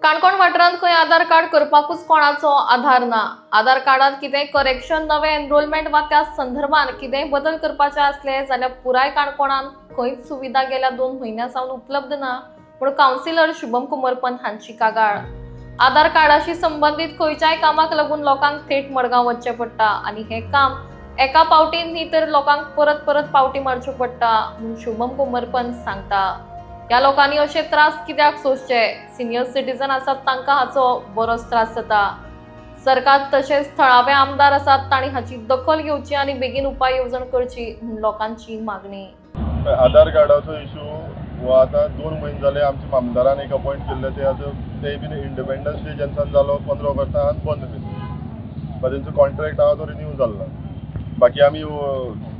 काणकोण वाठारांत खंय आधार कार्ड करपाकूच कोणाचो आधार ना। आधार कार्डात कितेंय करेक्शन नवे एनरोलमेंट वा त्या संदर्भात कितेंय बदल करपाचे असले जाल्यार पुराय काणकोणांत खंयच सुविधा गेल्या 2 म्हयन्यां सावन उपलब्ध ना म्हूण कावन्सिलर शुभम कुमरपंत हांची कागाळ। आधार कार्डाशी संबंधित खंयच्याय कामाक लागून लोकांक थेट मडगांव वचचें पडटा आनी हें काम एका पावटीन न्ही तर लोकांक परत परत पावटी मारच्यो पडटा म्हूण शुभम कुमरपंत सांगता। ह्या लोकांनी अशे त्रास कित्याक सोंसचे? सिनियर सिटीजन आसात तांकां हाचो बरोच त्रास जाता। सरकार तशेंच थळावे आमदार आसात तांणी हाची दखल घेवची आनी बेगीन उपाय येवजण करची म्हूण लोकांची मागणी। आधार कार्डाचो इशू हो आता 2 म्हयने जाले आमच्या आमदारान एक अपॉइंट केल्ले ते बीन इंडिपेंडन्स डे जेन्ना जालो 15 ऑगस्टाक बंद केले। तेंचो कॉन्ट्रॅक्ट आहा तो रिन्यू जाल्लो। बाकी आमी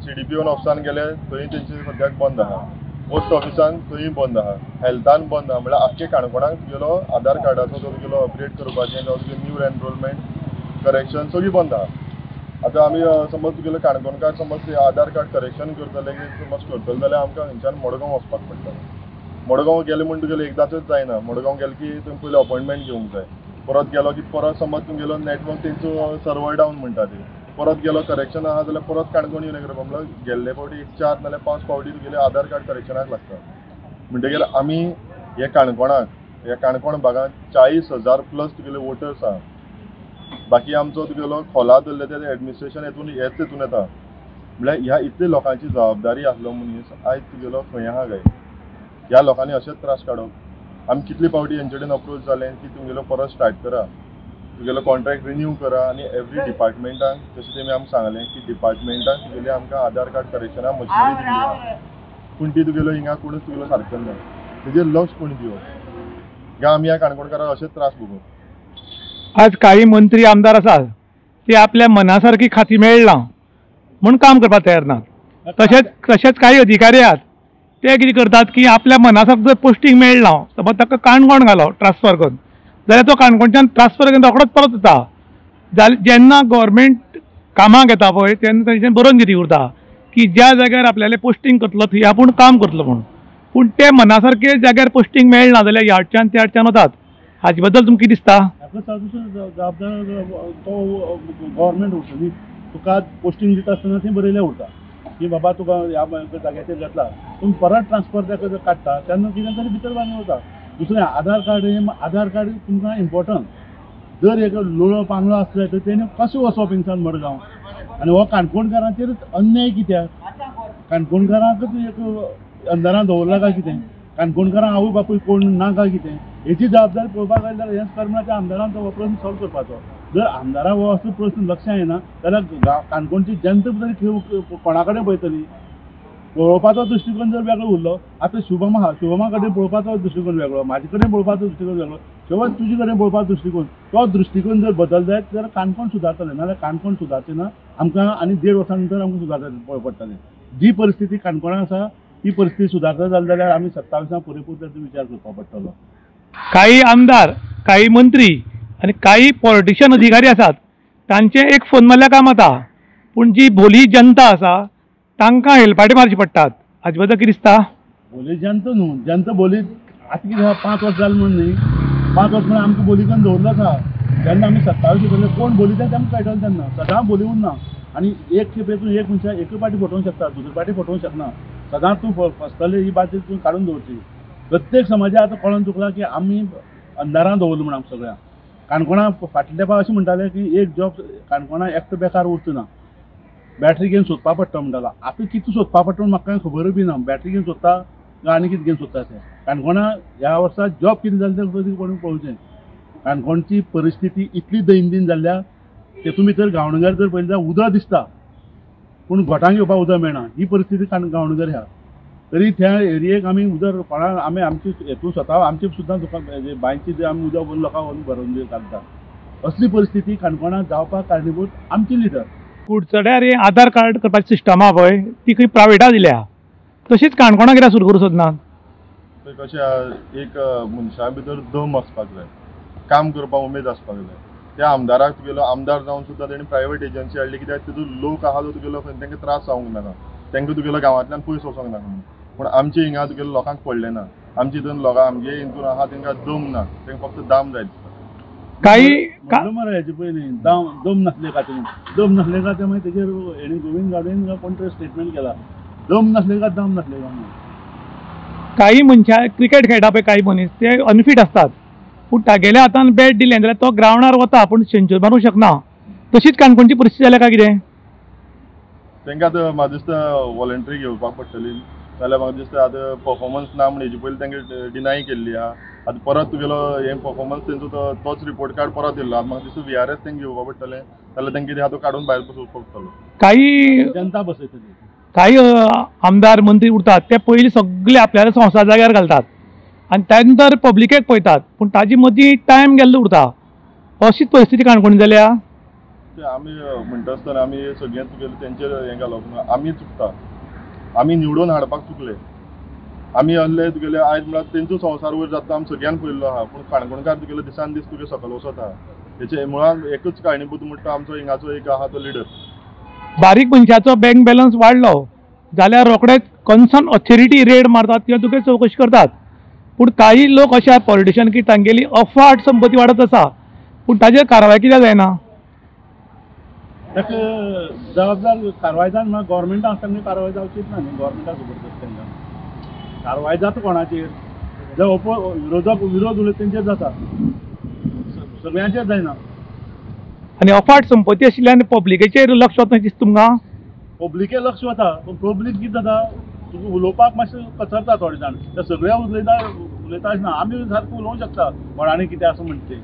CDPO ऑफिसान गेले थंय तेंचे सद्याक बंद आहा। पोस्ट ऑफिसान थंय बंद आहा, हेल्थान बंद आहा। म्हळ्यार आख्खे काणकोणाक तुगेलो आधार कार्डाचो जो तुगेलो अपडेट करपाचें जावं तुगेलें न्यू एनरोलमेंट करेक्शन सगळी बंद आहा। आतां आमी समज तुगेलो काणकोणकार समज आधार कार्ड करेक्शन करतले समज करतले जाल्यार आमकां थंयच्यान मडगांव वचपाक पडटलें। मडगांव गेले म्हण तुगेलो एकदांचच जायना। मडगांव गेले की तुवें पयलीं अपॉइंटमेंट घेवंक जाय। परत गेलो की परत समज तुगेलो नेटवर्क तेंचो सर्वर डावन म्हणटा ते परत गेलो करेक्शन आहा जाल्यार परत काणकोण येवन करपाक म्हळ्यार गेल्ले फावटी 4 नाल्यार 5 फावटी तुगेले आधार कार्ड करेक्शनाक लागता। म्हणटकीर आमी हे काणकोण भागांत 40,000 प्लस तुगेले वोटर्स आहा। बाकी आमचो तुगेलो खोला धरले ते एडमिनिस्ट्रेशन हेच हितून येता। म्हळ्यार ह्या इतले लोकांची जबाबदारी आसलो मनीस आयज तुगेलो खंय आहा काय? ह्या लोकांनी अशेच त्रास काडप। आमी कितली फावटी हेंचे कडेन अप्रोच जालें की तुगेलो परत स्टार्ट करा, तुगेलो कॉन्ट्रॅक्ट रिन्यू करा आनी एवरी डिपार्टमेंटान जशें तेमी आमकां सांगलें की डिपार्टमेंटान तुगेले आमकां आधार कार्ड करेक्शना मशिनरी दिल्ली आहा पूण ती तुगेलो हिंगा कोणूच तुगेलो सारकेल ना। तेजेर लक्ष कोण दिवप? ह्या आमी ह्या काणकोणकारांक अशेच त्रास भोगप। आज काही मंत्री आमदार आसात ते आपल्या मना सारकी खाती मेळना म्हूण काम करपाक तयार ना। तशेंच काही अधिकारी आहात ते कितें करतात की आपल्या मना सारको जर पोस्टींग मेळना समज ताका काणकोण घालो ट्रान्सफर करून जाल्यार तो काणकोणच्यान ट्रान्सफर करून रोखडोच परत येता। जेन्ना गव्हर्मेंट कामाक येता पळय तेन्ना तेंच्यान बरोवन कितें उरता की ज्या जाग्यार आपल्याले पोस्टींग करतलो थंय आपूण काम करतलो म्हणून, पूण ते मना सारके जाग्यार पोस्टींग मेळना जाल्यार ह्याच्यान त्या हाडच्यान वतात। हाचे बद्दल तुमकां कितें दिसता? जबाबदार तो गव्हर्मेंट उरता न्ही। तुका पोस्टींग दिता आसतना थंय बरयलें उरता की बाबा तुका ह्या जाग्याचेर घेतला पूण परत ट्रान्सफर ताका काडटा तेन्ना कितें तरी भितर बांदून वता। दुसरें आधार कार्ड तुमकां इम्पॉर्टंट। जर एक लोळो पांगलो आसलो तर तेणें कशें वचप हिंगसान मडगांव आनी हो काणकोणकारांचेर अन्याय कित्याक? काणकोणकारांकच एक अंधारान दवरला काय कितें? काणकोणकारांक आवय बापूय कोण ना काय कितें? हेची जबाबदारी पळोवपाक जाय जाल्यार हेंच कर्मचारी आमदारान तो प्रश्न सॉल्व करपाचो। जर आमदाराक हो असलो प्रश्न लक्षांत येना जाल्यार काणकोणची जनता तरी कोणा कडेन पळयतली? पळोवपाचो दृश्टिकोन जर वेगळो उरलो, आतां शुभमा कडेन पळोवपाचो दृश्टिकोन वेगळो, म्हाजे कडेन पळोवपाचो दृश्टिकोन वेगळो, शेवट तुजे कडेन पळोवपाचो दृश्टिकोन, तो दृश्टिकोन जर बदल जायत जाल्यार काणकोण सुदारतलें। नाजाल्यार काणकोण सुदारचें ना आमकां आनी 1.5 वर्सां नंतर आमकां सुदारचें पडटलें। जी परिस्थिती काणकोणाक आसा ती परिस्थिती सुदारता जाल्यार आमी 27 परिपूर्ण ताचो विचार करपाक पडटलो। काही आमदार, काही मंत्री आनी काही पॉलिटिशियन अधिकारी आसात तांचे एक फोन मारल्यार काम जाता, पूण जी भोली जनता आसा तांकां हेलपाटे मारचे पडटात। हाचे बद्दल कितें दिसता? भोली जनता न्हू, जनता भोली आतां कितें 5 वर्सां जालें म्हण न्ही, 5 वर्सां म्हण आमकां भोली करून दवरलो आसा। जेन्ना आमी 27 करतले कोण भोली तें आमकां कळटलें तेन्ना। सदां भोली उरना आनी एक खेपेतून एक मनशाक एक पाटी फटोवंक शकता, दुसरे पाटी फटोवंक शकना। सदां तूं फसतलें ही बात तूं काडून दवरची। प्रत्येक समाजा आतां कळोन चुकला की आमी अंधारान दवरलो म्हण आमकां सगळ्यांक। काणकोणा फाटल्या तेंपा अशें म्हणटाले की एक जॉब काणकोणा एकटो बेकार उरचो ना, बॅटरी घेवन सोदपा पडटा म्हणटालो। आतां कितें सोदपा पडटा म्हण म्हाका खबर बी ना। बॅटरी घेवन सोदता काय आनी कितें घेवन सोदता तें। काणकोणा ह्या वर्सा जॉब कितें जालें तें कोणी पळोवचें। काणकोणची परिस्थिती इतली दैनंदीन जाल्ल्या तेतून भितर गांवणकार जर पळयलें जाल्यार उदक दिसता पूण घोटांक घेवपाक उदक मेळना, ही परिस्थिती गांवणकार ह्या। तरी त्या एरियेक आमी उदक कोणाक आमी आमचे हेतून स्वता आमचे सुद्दां बांयची जे आमी उदक लोकांक भरोवन घालता। असली परिस्थिती काणकोणाक जावपाक कारणीभूत आमची लिडर। कुडचड्यार हे आधार कार्ड करपाची सिस्टम आहा पळय ती खंय प्रायवेटाक दिल्या, तशीच काणकोणाक कित्याक सुरू करूं सोदना? कशें एक मनशा भितर दम आसपाक जाय, काम करपाक उमेद आसपाक जाय। त्या आमदाराक तुगेलो आमदार जावन सुद्दां तेणी प्रायवेट एजन्सी हाडली कित्याक तितून लोक आहा जो तुगेलो तांकां त्रास जावंक नाका, तांकां तुगेलो गांवांतल्यान पयस वचोंक नाका। पूण आमचे हिंगा तुगेलो लोकांक पडलें ना। आमची हितून लोकां आमगे हितून आहा तांकां दम ना, तांकां फक्त दाम जाय दिसता. काही म्हणलं मरे हेचे पयलीं दम नासले खातीर दम नासले का ते मागीर तेजेर हेणी गोविंद गावडेन कोण तरी स्टेटमेंट केला दम नासले का दम नासले का म्हणून. काही मनशां क्रिकेट खेळटा पळय काही मनीस ते अनफीट असतात, पूण तागेल्या हातान बॅट दिलें जाल्यार तो ग्रावंडार वता पूण सेंचुरी मारूंक शकना. तशीच काणकोणची परिस्थिती जाल्या काय कितें? तांकां आतां म्हाका दिसता वॉलंटरी घेवपाक पडटली, नाल्यार म्हाका दिसता आतां परफॉर्मन्स ना म्हणून हेजे पयलीं तांकां डिनाय केल्ली आहा. आतां परत तुगेलो हें परफॉर्मन्स तेंचो तोच रिपोर्ट कार्ड परत येयल्लो आतां म्हाका दिसता VRS तांकां घेवपाक पडटलें, जाल्यार तांकां कितें आहा तो काडून भायर पडटलो. काही जनता बसयतली. काही आमदार मंत्री उरतात ते पयलीं सगळे आपल्याले संवसार जाग्यार घालतात आनी त्यानंतर पब्लिकेक पळयतात, पूण ताजे मदीं टायम गेल्लो उरता. अशीच परिस्थिती काणकोण जाल्या. ते आमी म्हणटा आसतना आमी सगळ्यांत तुगेलें तेंचेर हें घालप आमी चुकता, आमी निवडून हाडपाक चुकले. आमी आहले तुगेले आयज म्हळ्यार तेंचो संवसार वयर जाता आमी सगळ्यांक पळयल्लो आहा, पूण काणकोणकार तुगेलो दिसान दीस तुगे सकयल वचत आहा. हेचे मुळान एकच कारणीभूत म्हणटा आमचो हिंगाचो एक आहा तो लिडर. बारीक मनशाचो बँक बॅलन्स वाडलो जाल्यार रोखडेच कन्सर्न ऑथॉरिटी रेड मारतात किंवा तुगे चवकशी करतात. पूण काही लोक अशे पॉलिटिशियन की तांगेली अफाट संपत्ती वाडत आसा पूण ताजेर कारवाय कित्याक जायना? ताका जबाबदार कारवाय जावन म्हळ्यार गोवोरमेंटाक तांणी कारवाय जावचीच ना न्ही. गोवोरमेंटाक जबरदस्त तांकां कारवाय जाता कोणाचेर जे विरोधक विरोध उलयता तेंचेर जाता, सगळ्यांचेर जायना. आनी अफाट संपत्ती आशिल्ल्यान पब्लिकेचेर लक्ष वचना दिसता तुमकां? पब्लिके लक्ष वता पूण पब्लीक कितें जाता तुका उलोवपाक मातशें कचरता थोडे जाण ते सगळ्या उलयता अशें ना. आमी सारकें उलोवंक शकता कोणांनी कितें आसा म्हणटा तें.